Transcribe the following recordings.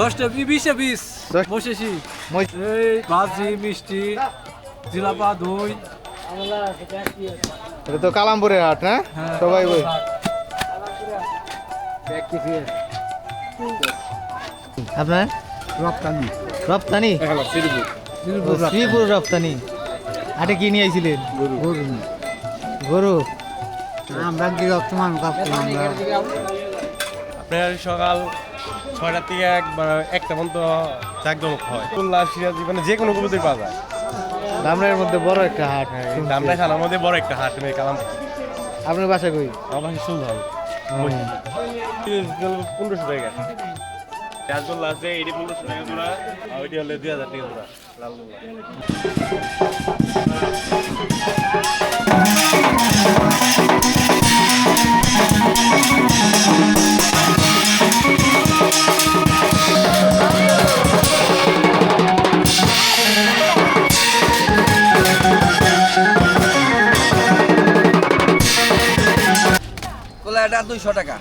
10টা 20-এ 20 বসেছি এই ভাজি মিষ্টি জিলাপা দই। এটা তো কালামপুরের হাট না? সবাই বই আপনার রপ্তানি রপ্তানি শ্রীপুর রপ্তানি হাটে কি নিয়ে আইছিলেন? গরু আমরা কি রপ্তানি আপনার সকাল 6টা থেকে একটা পর্যন্ত জাকজমক হয়। খুলনা সিরাজি মানে যে কোনো কবুতর পাওয়া যায়। ধামরাইয়ের মধ্যে বড় একটা হাট। আমরা খানার মধ্যে বড় একটা হাট মেয়ে কালাম। আপনার বাসা কই? আমার বাসা সুলতান 1500 টাকা। রাজগোল্লা আছে এটি 1500 টাকা জোড়া আর ওইটি হলে 2000 টাকা জোড়া লালগোল্লা। এটা 200 টাকা।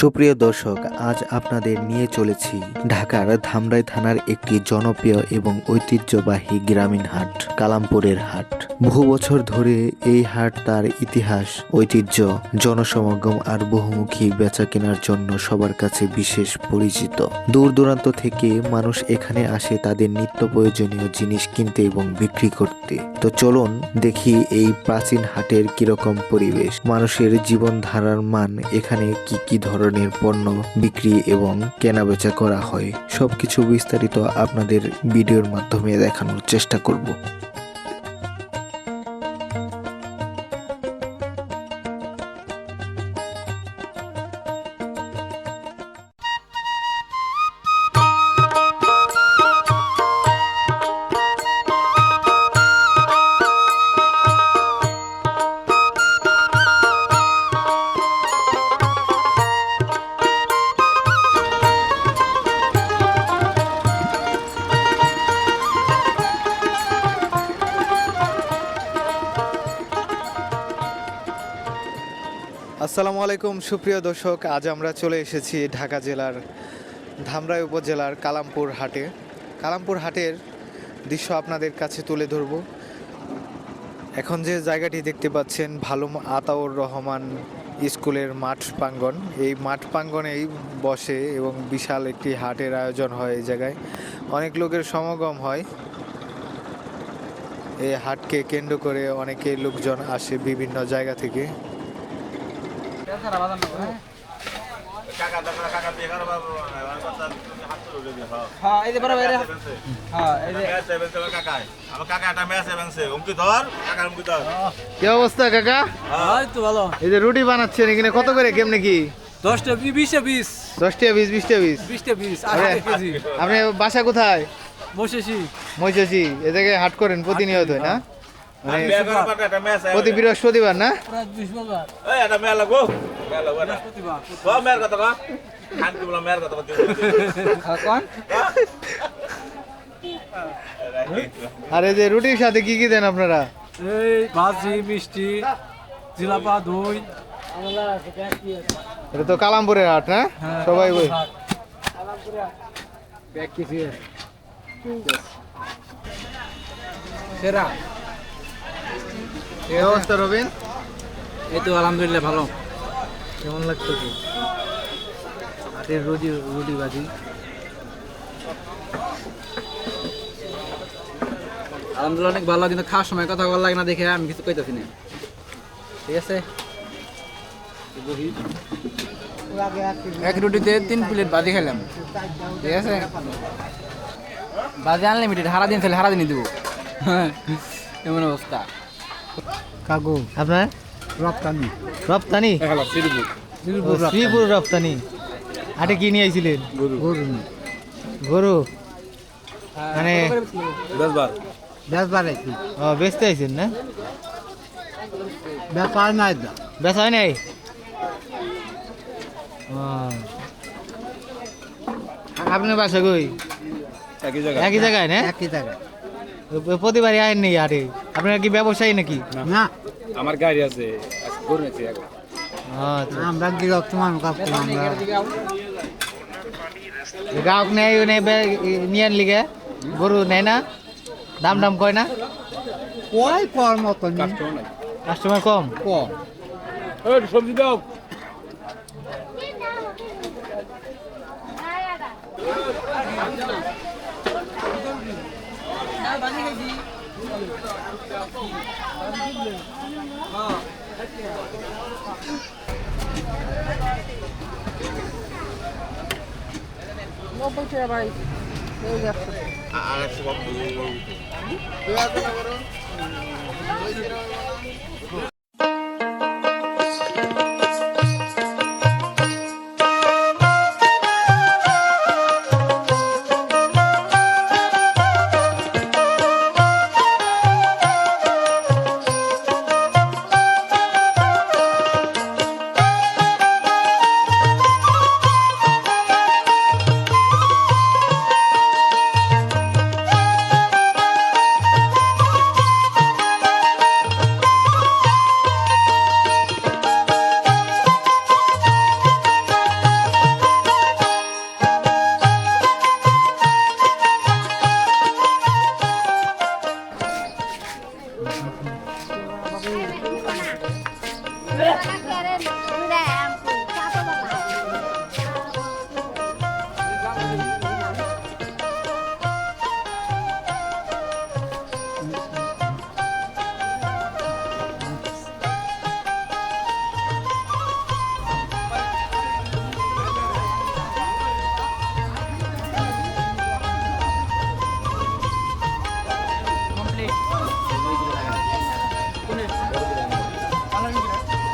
সুপ্রিয় দর্শক, আজ আপনাদের নিয়ে চলেছি ঢাকার ধামরাই থানার একটি জনপ্রিয় এবং ঐতিহ্যবাহী গ্রামীণ হাট কালামপুরের হাট। বহু বছর ধরে এই হাট তার ইতিহাস, ঐতিহ্য, জনসমাগম আর বহুমুখী বেচা কেনার জন্য সবার কাছে বিশেষ পরিচিত। দূর দূরান্ত থেকে মানুষ এখানে আসে তাদের নিত্য প্রয়োজনীয় জিনিস কিনতে এবং বিক্রি করতে। তো চলুন দেখি এই প্রাচীন হাটের কিরকম পরিবেশ, মানুষের জীবনধারার মান, এখানে কি কি ধরনের পণ্য বিক্রি এবং কেনাবেচা করা হয়, সবকিছু বিস্তারিত আপনাদের ভিডিওর মাধ্যমে দেখানোর চেষ্টা করব। আসসালামু আলাইকুম সুপ্রিয় দর্শক, আজ আমরা চলে এসেছি ঢাকা জেলার ধামরাই উপজেলার কালামপুর হাটে। কালামপুর হাটের দৃশ্য আপনাদের কাছে তুলে ধরব। এখন যে জায়গাটি দেখতে পাচ্ছেন ভালো আতাউর রহমান স্কুলের মাঠ প্রাঙ্গণ, এই মাঠ প্রাঙ্গণেই বসে এবং বিশাল একটি হাটের আয়োজন হয়। এই জায়গায় অনেক লোকের সমাগম হয়। এই হাটকে কেন্দ্র করে অনেকে লোকজন আসে বিভিন্ন জায়গা থেকে। কি অবস্থা কাকা? ভালো। এই যে রুটি বানাচ্ছেন এখানে কত করে, কেমনে কি? 10টা 20-এ 20 10টা 20, 20টা 20। 20টা 20 80 কেজি। আপনি বাসা কোথায়? বসেছি মৈশাসী। এ জায়গায় হাট করেন প্রতিনিয়ত, না? মানে প্রতি বৃহস্পতিবার না? আর এই যে রুটির সাথে কি কি দেন আপনারা? এই ভাজি মিষ্টি জিলাপা দই। এটা তো কালামপুরের হাট না? সবাই বই সেরা। এই অবস্থা রবিন, এই তো আলহামদুলিল্লাহ ভালো। কেমন লাগতো কি হাটের রুটি ভাজি আলহামদুলিল্লাহ অনেক ভালো, কিন্তু খাওয়ার সময় কথা বলা লাগে না দেখে আমি কিছু কইতাছি না। ঠিক আছে, এক রুটিতে 3 প্লেট ভাজি খেলাম। ঠিক আছে, ভাজি আনলিমিটেড, সারাদিন খেলে সারাদিনই দেবো। এমন অবস্থা। কাকু আপনার রপ্তানি রপ্তানি শ্রীপুর রপ্তানি হাটে কি নিয়ে আইছিলেন? গরু মানে বেচতে আইছেন না? বেচা হয় নাই? আপনার বাসা কই? একই জায়গায় না? একই জায়গায়। প্রতিবারই আইন নেই হাটে? আপনার কি ব্যবসায়ী নাকি? না, আমার গাড়ি আছে আচ্ছা, আমরা কি রপ্তানি গ্রাহক নেই নিয়ে লিগে গরু নেয় না, দাম দাম কয় না, কয় কর মতো কাস্টমার কম। কম সবজি দাও।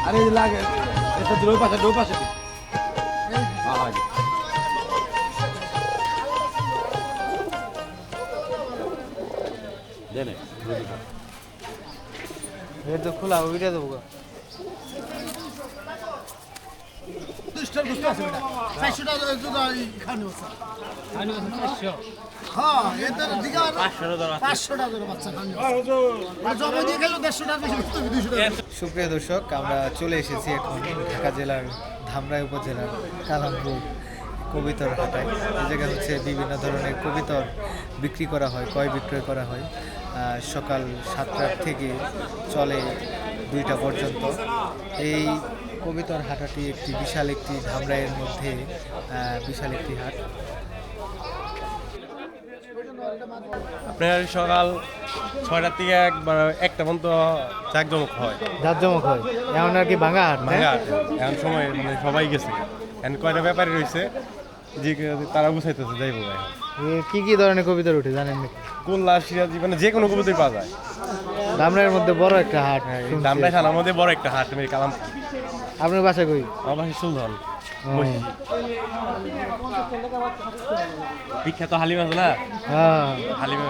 আরে লাগে এটা দুই পাশে দেনে এর তো খোলা ওইটা দেবো। সুপ্রিয় দর্শক, আমরা চলে এসেছি এখন ঢাকা জেলার ধামরাই উপজেলার কালামপুর কবিতর হাটায়। এই জায়গায় হচ্ছে বিভিন্ন ধরনের কবিতর বিক্রি করা হয়, ক্রয় বিক্রয় করা হয়। সকাল 7টার থেকে চলে 2টা পর্যন্ত। এই কবিতর হাটাটি একটি বিশাল একটি ধামরাইয়ের মধ্যে বিশাল একটি হাট। আপনার সকাল 6টার থেকে একবার 1টা পর্যন্ত জাঁকজমক হয়। জাঁকজমক হয় এমন আর কি ভাঙা হাট। এখন সময় মানে সবাই গেছে, এখন কয়টা ব্যাপারী রয়েছে যে তারা বুঝাইতেছে যাইব। কি কি ধরনের কবিতর উঠে জানেন নাকি? গোল্লা সিরাজি মানে যে কোনো কবিতাই পাওয়া যায়। ধামরাইয়ের মধ্যে বড় একটা হাট। ধামরাই থানার মধ্যে বড় একটা হাট। আমি কালাম, আপনার বাসা কই? আমার বাসা সুলতান। বিখ্যাত হালিম আছে না? হ্যাঁ, হালিম।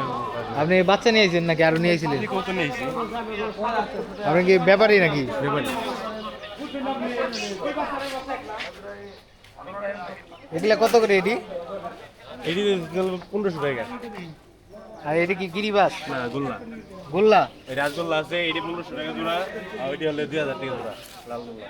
আপনি বাচ্চা নিয়েছেন নাকি আরো নিয়েছিলেন? কত নিয়েছি। আপনি কি ব্যাপারী নাকি? ব্যাপারী। এগুলা কত করে এটি? এটি 1500 টাকা। আর এটি কি গিরিবাস না গোল্লা? গোল্লা এই রাজগোল্লা আছে, এটি 1500 টাকা জোড়া, আর ওইটি হলে 2000 টাকা জোড়া লাল গোল্লা।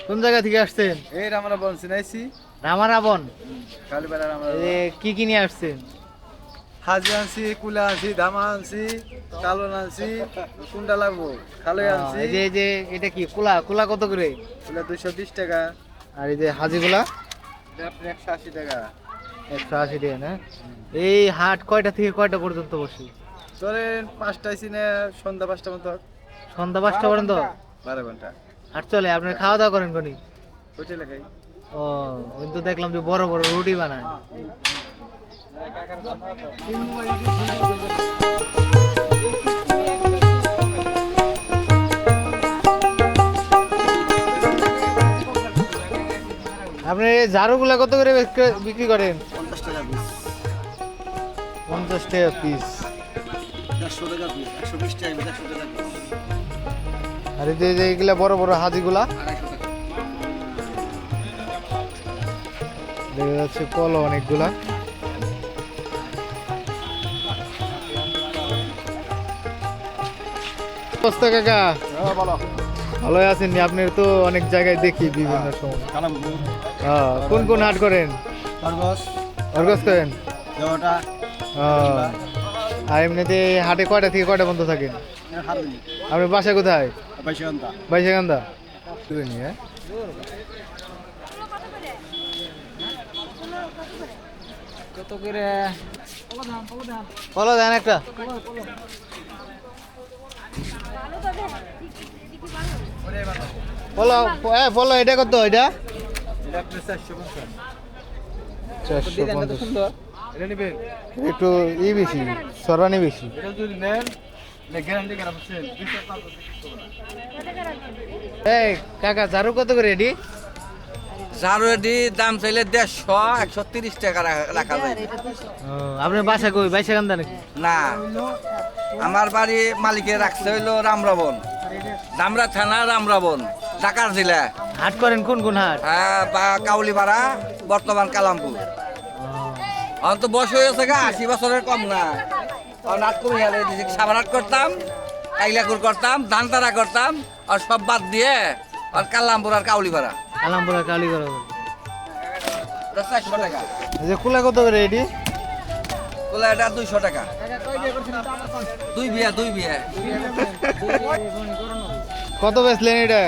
কোন জায়গা থেকে আসছেন? এই আমরা বন চিনাইছি রামারাবন। কালীপাড়ার আমরা কি কি নিয়ে আসছেন? হাজি আনছি, কুলা আনছি, ধামা আনছি, কালন আনছি, কোনটা লাগবো খালে আনছি। এই যে এটা কি কুলা? কুলা কত করে? কুলা 220 টাকা। আর এই যে হাজিগুলা? এটা আপনার 180 টাকা। 180 টাকা না? এই হাট কয়টা থেকে কয়টা পর্যন্ত বসে? ধরেন 5টায় সিনে সন্ধ্যা 5টা মতো সন্ধ্যা 5টা পর্যন্ত 12 ঘন্টা হাট চলে। আপনি খাওয়া দাওয়া করেন কোনি? হোটেলে খাই। ও কিন্তু দেখলাম যে বড় বড় রুটি বানায়। আপনি এই ঝাড়ুগুলা কত করে বিক্রি করেন? 50 টাকা পিস, 50 টাকা পিস। 100 টাকা পিস, 120 টাকা পিস, 100 টাকা পিস, আর এই যে এইগুলা বড় বড় হাজিগুলা 250 টাকা। দেখা যাচ্ছে কলো অনেকগুলা। অবস্থা কাকা? ভালো আছেন? আপনার তো অনেক জায়গায় দেখি বিভিন্ন সময়। কোন কোন হাট করেন? খরগোশ, অর্গস করেন? দেওয়াটা, আর এমনিতে হাটে কয়টা থেকে কয়টা বন্ধ থাকেন? হারুনি, আপনার বাসা কোথায়? বাইশান্তা। বাইশাকান্দা? তুই নিয়ে কত করে? বলো দেন একটা। বলো বলো এটা কত? এটা এটা 450। 450। এটা নেবেন? একটু ই বেশি, সরানি বেশি। এটা যদি নেন গ্যারান্টি করা হচ্ছে 200 এই কাকা ঝাড়ু কত করে এডি? ঝাড়ুয়ের দাম চাইলে 150 130 টাকা রাখা যায়। আপনার বাসা কই? বাইশাকান্দা নাকি? না, আমার বাড়ি মালিকে রাখছে হইলো রামরাবণ, দামরা থানা রামরাবণ, ঢাকার জেলা। হাট করেন কোন কোন হাট? হ্যাঁ, বা কাউলিপাড়া, বর্তমান কালামপুর। এখন তো বয়স হয়েছে গা, 80 বছরের কম না। নাট করি সাবার হাট করতাম, কাইলাকুর করতাম, ধানতারা করতাম, আর সব বাদ দিয়ে আর কালামপুর আর কাউলিপাড়া। আলামপুরা কালীগড়। 400 টাকা। এই যে কুলা কত করে এডি? তোলা এটা 200 টাকা। দুই বিয়া। কত বেচলেন এটা?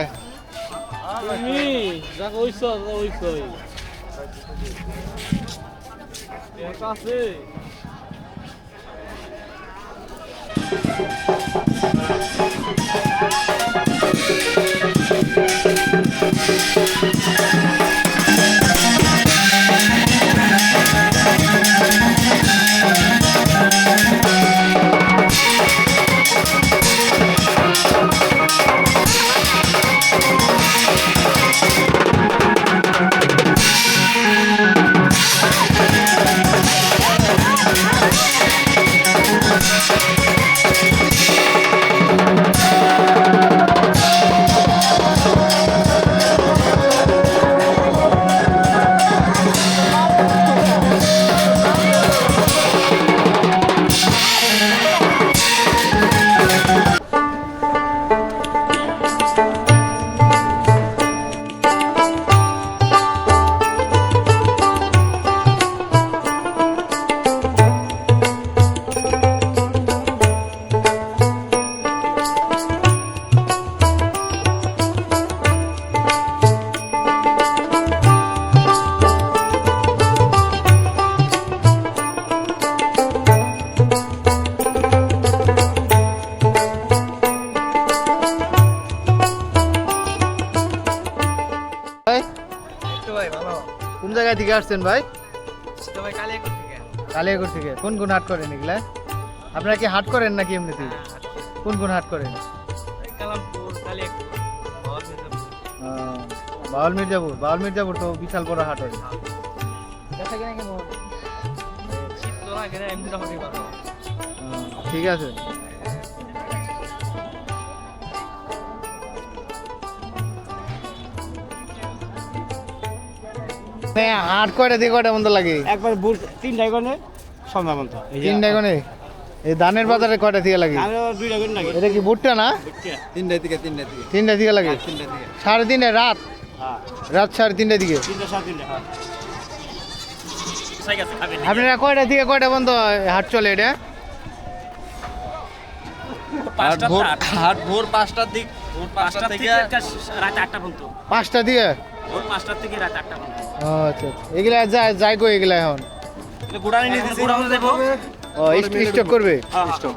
কোন জায়গা থেকে আসছেন ভাই? কালিয়াকোট থেকে। কোন কোন হাট করেন এগুলা? আপনারা কি হাট করেন নাকি এমনিতে? কোন কোন হাট করেন? বাউল মির্জাপুর। বাউল মির্জাপুর তো বিশাল বড় হাট হয়। ঠিক আছে। হাট কয়টা থেকে কয়টা বন্ধ লাগে? একবার 3টায় গনে সন্ধ্যা পর্যন্ত। 3টায় গনে। এই ধানের বাজারে কয়টা থেকে লাগে? 2টা গনে লাগে। এটা কি ভুট্টা না? 3টা থেকে 3টা থেকে লাগে। 3:30 রাত? হ্যাঁ, রাত 3:30 দিকে। 3টা 3:30। হ্যাঁ, আপনারা কয়টা থেকে কয়টা বন্ধ হাট চলে এটা? হাট ভোর 5টার দিক, ভোর 5টা থেকে রাত 8টা পর্যন্ত। 5টা দিয়ে? ভোর 5টা থেকে রাত 8টা পর্যন্ত। ও আচ্ছা। এগুলা যায় কই এগুলা এখন? গুড়ানি নিয়ে দিছি গুড়ানো দেবো স্টক করবে স্টক